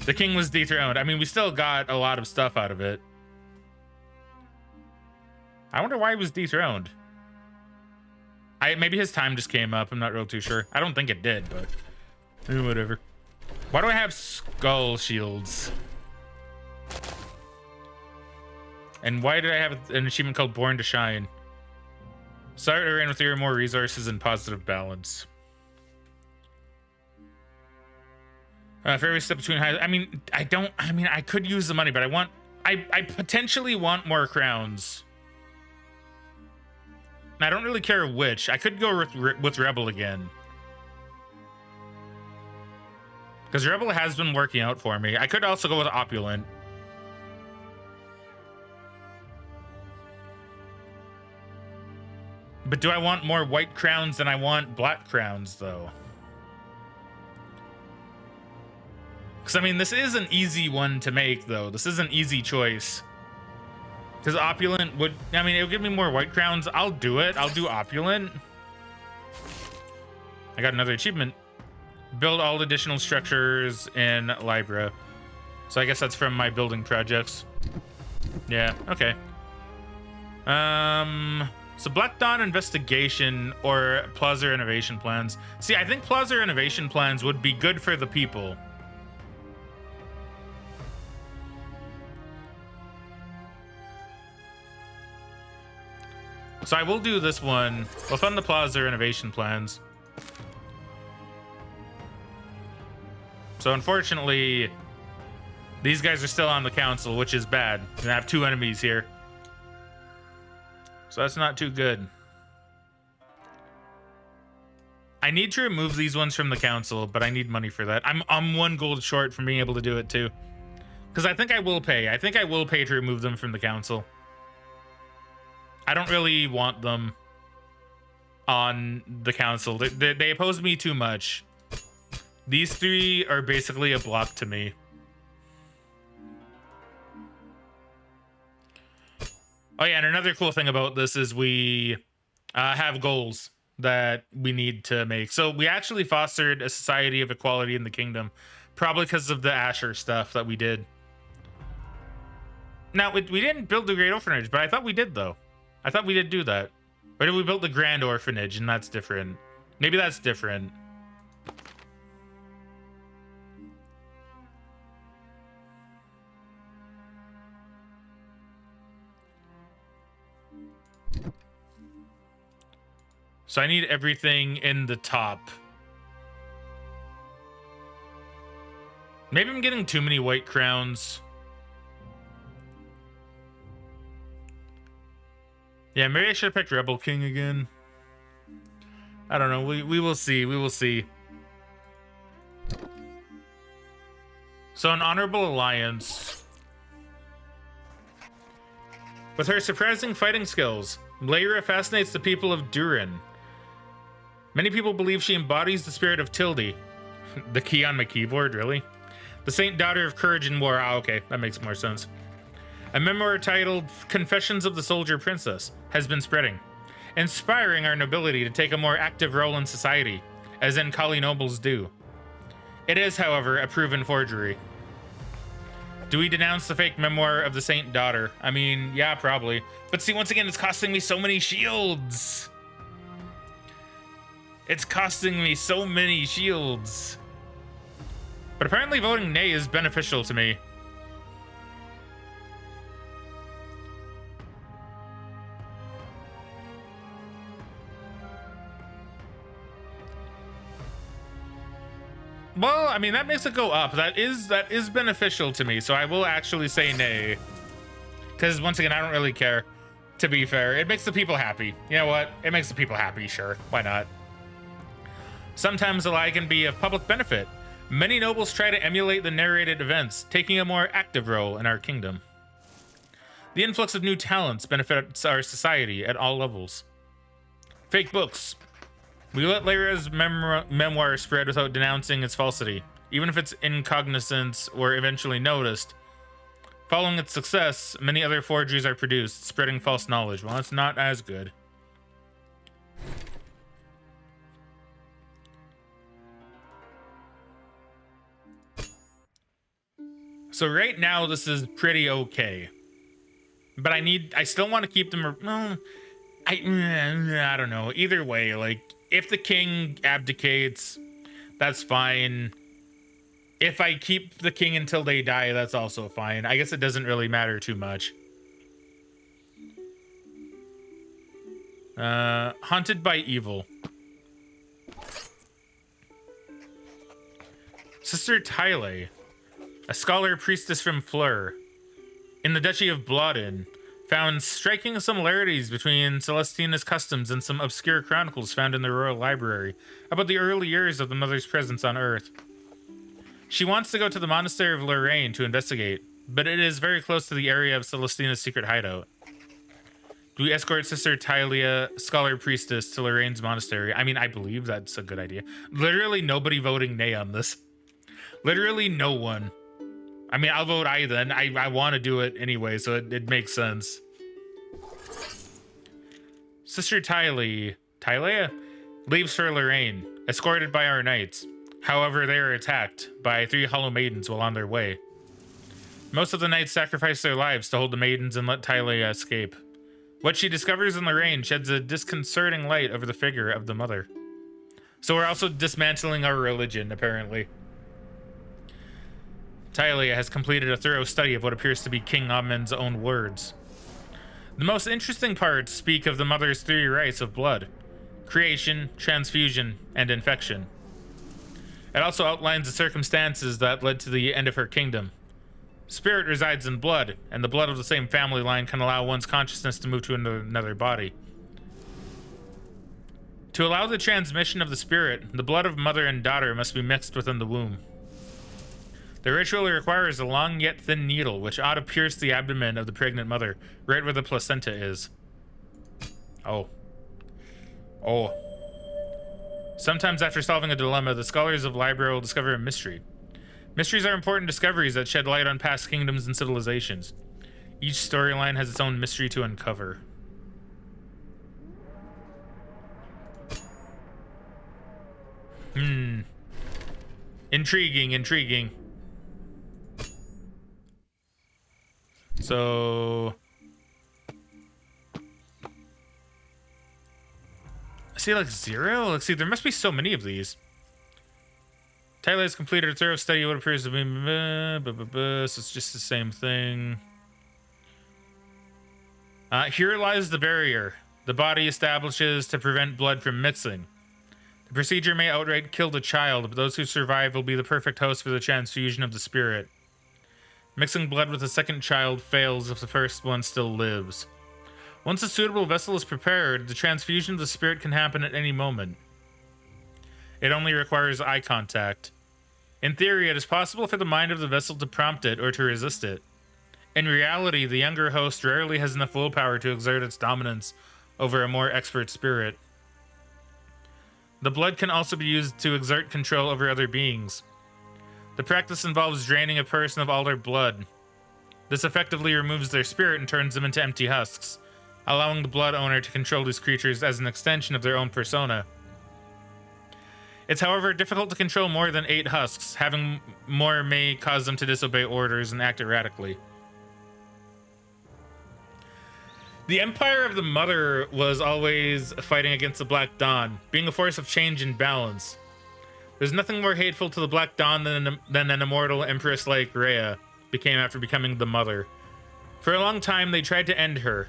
The king was dethroned. I mean, we still got a lot of stuff out of it. I wonder why he was dethroned. Maybe his time just came up. I'm not real too sure. I don't think it did, but whatever. Why do I have skull shields? And why did I have an achievement called Born to Shine? Start a reign with your more resources and positive balance. For every step between high, I could use the money, but I potentially want more crowns. I don't really care which. I could go with Rebel again. Because Rebel has been working out for me. I could also go with Opulent. But do I want more white crowns than I want black crowns, though? Because, I mean, this is an easy one to make, though. This is an easy choice. Because Opulent would... I mean, it would give me more white crowns. I'll do it. I'll do Opulent. I got another achievement. Build all additional structures in Libra. So I guess that's from my building projects. Yeah, okay. So Black Dawn Investigation or Plaza Renovation Plans. See, I think Plaza Renovation Plans would be good for the people. So I will do this one. We'll fund the Plaza Renovation Plans. So unfortunately, these guys are still on the council, which is bad. And I have 2 enemies here. So that's not too good. I need to remove these ones from the council, but I need money for that. I'm 1 gold short from being able to do it too. Because I think I will pay. I think I will pay to remove them from the council. I don't really want them on the council. They oppose me too much. These 3 are basically a block to me. Oh yeah, and another cool thing about this is we have goals that we need to make. So we actually fostered a society of equality in the kingdom, probably because of the Asher stuff that we did. Now, we didn't build the Great Orphanage, but I thought we did, though. I thought we did do that. Or did we build the Grand Orphanage, and that's different? Maybe that's different. So I need everything in the top. Maybe I'm getting too many white crowns. Yeah, maybe I should have picked Rebel King again. I don't know. We will see. We will see. So So an honorable alliance. With her surprising fighting skills, Lyra fascinates the people of Durin. Many people believe she embodies the spirit of Tilde. The key on my keyboard, really? The saint daughter of courage and war. Ah, okay, that makes more sense. A memoir titled Confessions of the Soldier Princess has been spreading, inspiring our nobility to take a more active role in society, as Enkali nobles do. It is, however, a proven forgery. Do we denounce the fake memoir of the saint daughter? I mean, yeah, probably. But see, once again, it's costing me so many shields. It's costing me so many shields. But apparently voting nay is beneficial to me. Well, I mean, that makes it go up. That is beneficial to me, so I will actually say nay. Because, once again, I don't really care, to be fair. It makes the people happy. You know what? It makes the people happy, sure. Why not? Sometimes a lie can be of public benefit. Many nobles try to emulate the narrated events, taking a more active role in our kingdom. The influx of new talents benefits our society at all levels. Fake books. We let Lyra's memoir spread without denouncing its falsity, even if it's incognizance or eventually noticed. Following its success, many other forgeries are produced, spreading false knowledge. Well, that's not as good. So right now, this is pretty okay. But I still want to keep them, well, I don't know. Either way, like, if the king abdicates, that's fine. If I keep the king until they die, that's also fine. I guess it doesn't really matter too much. Haunted by evil. Sister Tyle, a scholar priestess from Fleur, in the Duchy of Bloodin, found striking similarities between Celestina's customs and some obscure chronicles found in the royal library about the early years of the Mother's presence on Earth. She wants to go to the monastery of Lorraine to investigate, but it is very close to the area of Celestina's secret hideout. Do we escort Sister Tylia, scholar priestess, to Lorraine's monastery? I mean, I believe that's a good idea. Literally nobody voting nay on this. Literally no one. I mean, I'll vote aye then. I want to do it anyway, so it makes sense. Sister Tylia leaves for Lorraine, escorted by our knights. However, they are attacked by 3 hollow maidens while on their way. Most of the knights sacrifice their lives to hold the maidens and let Tylia escape. What she discovers in Lorraine sheds a disconcerting light over the figure of the mother. So we're also dismantling our religion, apparently. Tylia has completed a thorough study of what appears to be King Amen's own words. The most interesting parts speak of the mother's 3 rites of blood: creation, transfusion, and infection. It also outlines the circumstances that led to the end of her kingdom. Spirit resides in blood, and the blood of the same family line can allow one's consciousness to move to another body. To allow the transmission of the spirit, the blood of mother and daughter must be mixed within the womb. The ritual requires a long yet thin needle, which ought to pierce the abdomen of the pregnant mother, right where the placenta is. Oh. Sometimes after solving a dilemma, the scholars of Libra will discover a mystery. Mysteries are important discoveries that shed light on past kingdoms and civilizations. Each storyline has its own mystery to uncover. Intriguing. So... I see like 0? Let's see, there must be so many of these. Tyler has completed a thorough study of what appears to be... So it's just the same thing. Here lies the barrier. The body establishes to prevent blood from mixing. The procedure may outright kill the child, but those who survive will be the perfect host for the transfusion of the spirit. Mixing blood with a second child fails if the first one still lives. Once a suitable vessel is prepared, the transfusion of the spirit can happen at any moment. It only requires eye contact. In theory, it is possible for the mind of the vessel to prompt it or to resist it. In reality, the younger host rarely has enough willpower to exert its dominance over a more expert spirit. The blood can also be used to exert control over other beings. The practice involves draining a person of all their blood. This effectively removes their spirit and turns them into empty husks, allowing the blood owner to control these creatures as an extension of their own persona. It's, however, difficult to control more than 8 husks. Having more may cause them to disobey orders and act erratically. The Empire of the Mother was always fighting against the Black Dawn, being a force of change and balance. There's nothing more hateful to the Black Dawn than an immortal empress like Rhea became after becoming the Mother. For a long time, they tried to end her.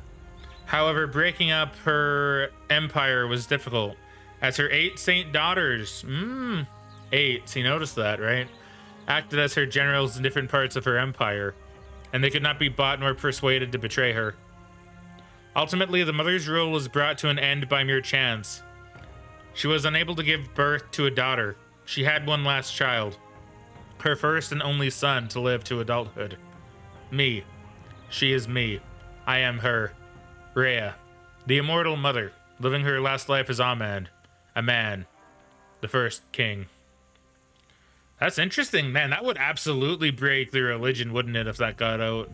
However, breaking up her empire was difficult, as her 8 saint daughters, 8, so you noticed that, right? Acted as her generals in different parts of her empire, and they could not be bought nor persuaded to betray her. Ultimately, the Mother's rule was brought to an end by mere chance. She was unable to give birth to a daughter. She had one last child, her first and only son to live to adulthood. Me. She is me. I am her. Rhea, the immortal mother, living her last life as Aman, a man, the first king. That's interesting, man. That would absolutely break the religion, wouldn't it, if that got out?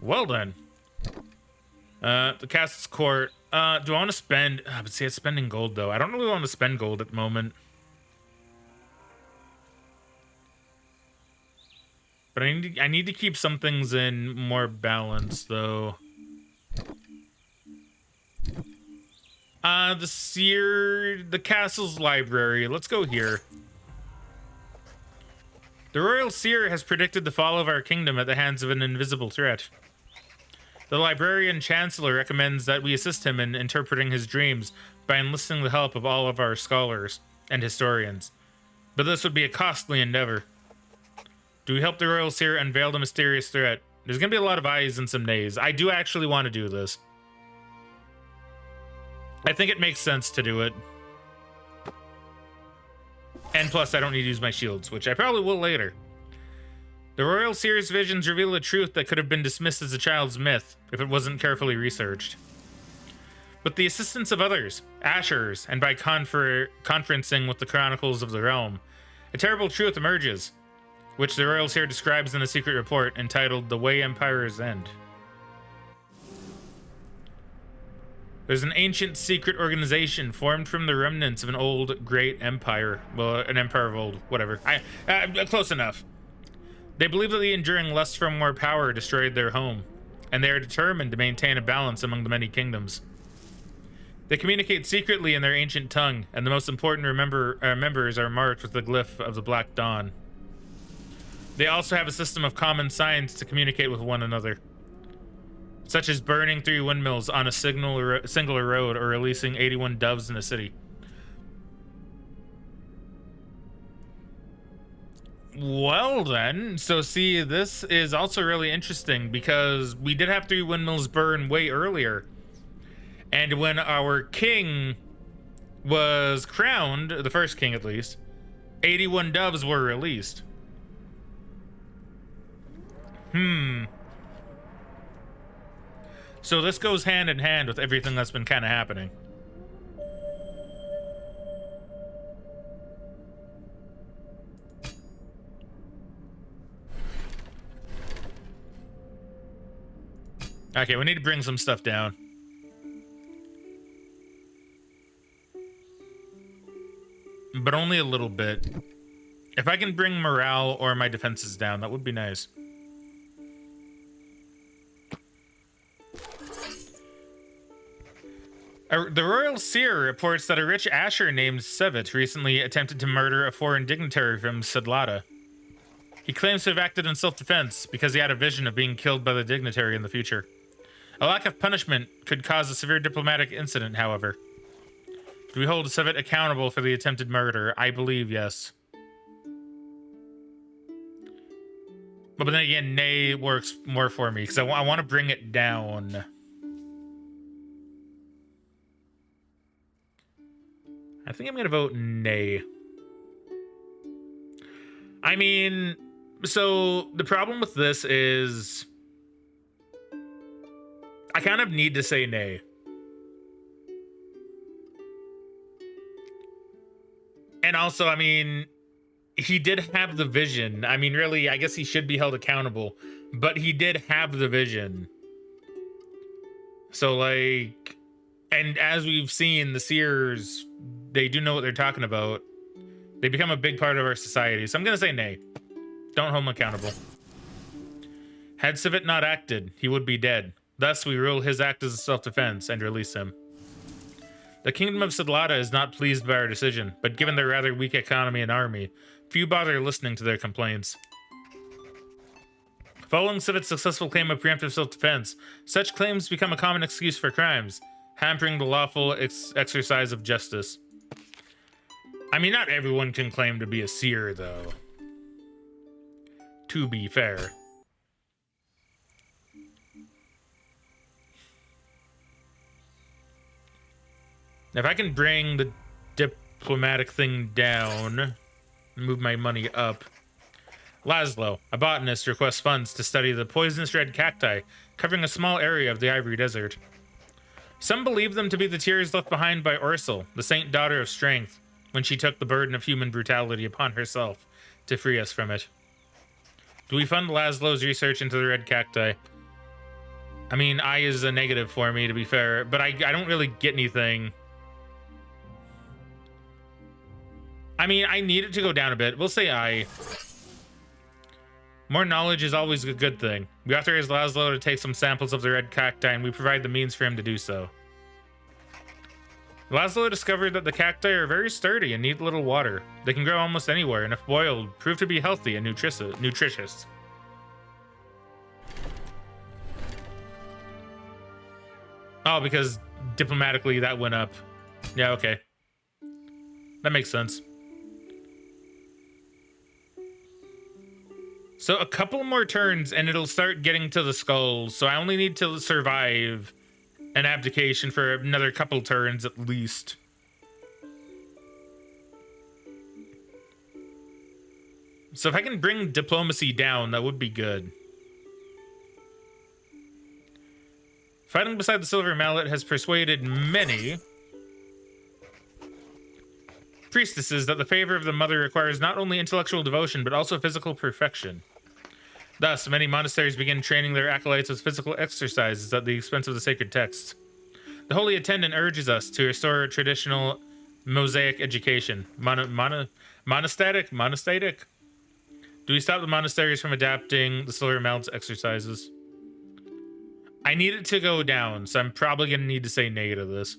Well then. The castle's court. Do I want to spend... but see, it's spending gold, though. I don't really want to spend gold at the moment. But I need to keep some things in more balance, though. The castle's library. Let's go here. The Royal Seer has predicted the fall of our kingdom at the hands of an invisible threat. The Librarian Chancellor recommends that we assist him in interpreting his dreams by enlisting the help of all of our scholars and historians. But this would be a costly endeavor. Do we help the Royal Seer unveil the mysterious threat? There's gonna be a lot of ayes and some nays. I do actually want to do this. I think it makes sense to do it. And plus, I don't need to use my shields, which I probably will later. The Royal Seer's visions reveal a truth that could have been dismissed as a child's myth if it wasn't carefully researched. With the assistance of others, Ashers, and by conferencing with the Chronicles of the Realm, a terrible truth emerges, which the Royal Seer describes in a secret report entitled The Way Empires End. There's an ancient secret organization formed from the remnants of an old great empire. Well, an empire of old, whatever. Close enough. They believe that the enduring lust for more power destroyed their home, and they are determined to maintain a balance among the many kingdoms. They communicate secretly in their ancient tongue, and the most important members are marked with the glyph of the Black Dawn. They also have a system of common signs to communicate with one another, such as burning 3 windmills on a singular road or releasing 81 doves in a city. Well then, so see, this is also really interesting because we did have 3 windmills burn way earlier. And when our king was crowned, the first king at least, 81 doves were released. So this goes hand in hand with everything that's been kind of happening. Okay, we need to bring some stuff down. But only a little bit. If I can bring morale or my defenses down, that would be nice. The Royal Seer reports that a rich Asher named Sevet recently attempted to murder a foreign dignitary from Sedlata. He claims to have acted in self-defense because he had a vision of being killed by the dignitary in the future. A lack of punishment could cause a severe diplomatic incident, however. Do we hold Sevet accountable for the attempted murder? I believe yes. But then again, nay works more for me because I want to bring it down. I think I'm going to vote nay. I mean, so the problem with this is I kind of need to say nay. And also, I mean, he did have the vision. I mean, really, I guess he should be held accountable, but he did have the vision. So, like, and as we've seen, the seers, they do know what they're talking about. They become a big part of our society. So I'm going to say nay. Don't hold him accountable. Had Civit not acted, he would be dead. Thus, we rule his act as a self-defense and release him. The kingdom of Sidlata is not pleased by our decision, but given their rather weak economy and army, few bother listening to their complaints. Following Civit's successful claim of preemptive self-defense, such claims become a common excuse for crimes, hampering the lawful exercise of justice. I mean, not everyone can claim to be a seer, though. To be fair. If I can bring the diplomatic thing down, move my money up. Laszlo, a botanist, requests funds to study the poisonous red cacti covering a small area of the Ivory Desert. Some believe them to be the tears left behind by Ursel, the saint daughter of strength, when she took the burden of human brutality upon herself to free us from it. Do we fund Laszlo's research into the red cacti? I mean, I is a negative for me, to be fair, but I don't really get anything. I mean, I need it to go down a bit. We'll say I. More knowledge is always a good thing. We authorize Laszlo to take some samples of the red cacti, and we provide the means for him to do so. Laszlo discovered that the cacti are very sturdy and need little water. They can grow almost anywhere, and if boiled, prove to be healthy and nutritious. Oh, because diplomatically that went up. Yeah, okay. That makes sense. So a couple more turns and it'll start getting to the skulls. So I only need to survive an abdication for another couple turns at least. So if I can bring diplomacy down, that would be good. Fighting beside the Silver Mallet has persuaded many priestesses that the favor of the mother requires not only intellectual devotion, but also physical perfection. Thus, many monasteries begin training their acolytes with physical exercises at the expense of the sacred texts. The holy attendant urges us to restore traditional Mosaic education. Monastatic? Do we stop the monasteries from adapting the Silver Mallet's exercises? I need it to go down, so I'm probably going to need to say nay to this.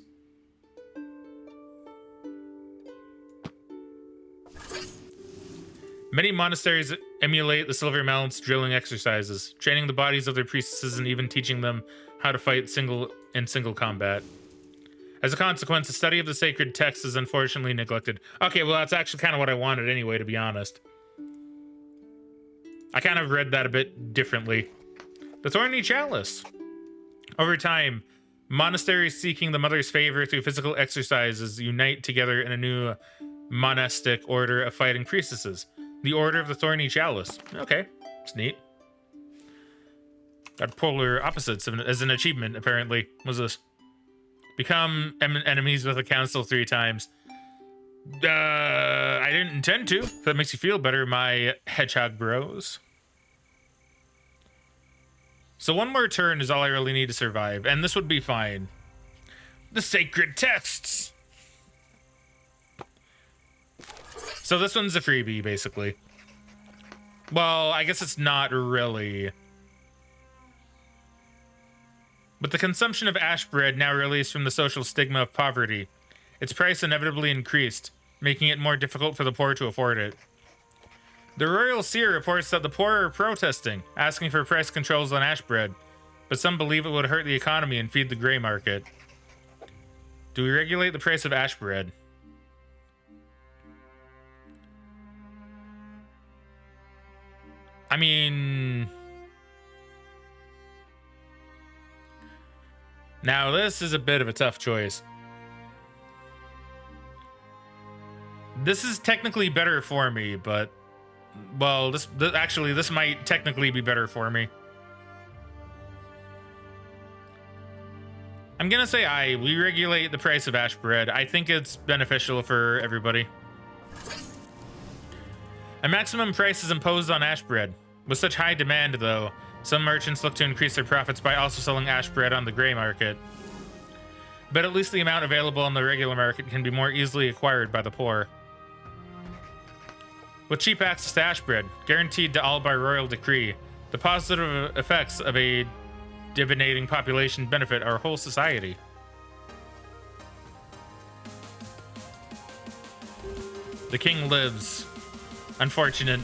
Many monasteries emulate the Silver Mallet's drilling exercises, training the bodies of their priestesses and even teaching them how to fight single combat. As a consequence, the study of the sacred text is unfortunately neglected. Okay, well, that's actually kind of what I wanted anyway, to be honest. I kind of read that a bit differently. The Thorny Chalice. Over time, monasteries seeking the mother's favor through physical exercises unite together in a new monastic order of fighting priestesses. The Order of the Thorny Chalice. Okay, it's neat. Got polar opposites as an achievement, apparently. What's this? Become enemies with the council 3 times. I didn't intend to. If that makes you feel better, my hedgehog bros. So one more turn is all I really need to survive, and this would be fine. The sacred texts! So this one's a freebie, basically. Well, I guess it's not really. But the consumption of ash bread now released from the social stigma of poverty. Its price inevitably increased, making it more difficult for the poor to afford it. The Royal Seer reports that the poor are protesting, asking for price controls on ash bread, but some believe it would hurt the economy and feed the gray market. Do we regulate the price of ash bread? I mean, now this is a bit of a tough choice. This is technically better for me, but well, this might technically be better for me. I'm gonna say we regulate the price of ash bread. I think it's beneficial for everybody. A maximum price is imposed on ash bread. With such high demand, though, some merchants look to increase their profits by also selling ash bread on the gray market. But at least the amount available on the regular market can be more easily acquired by the poor. With cheap access to ash bread, guaranteed to all by royal decree, the positive effects of a divinating population benefit our whole society. The king lives. Unfortunate.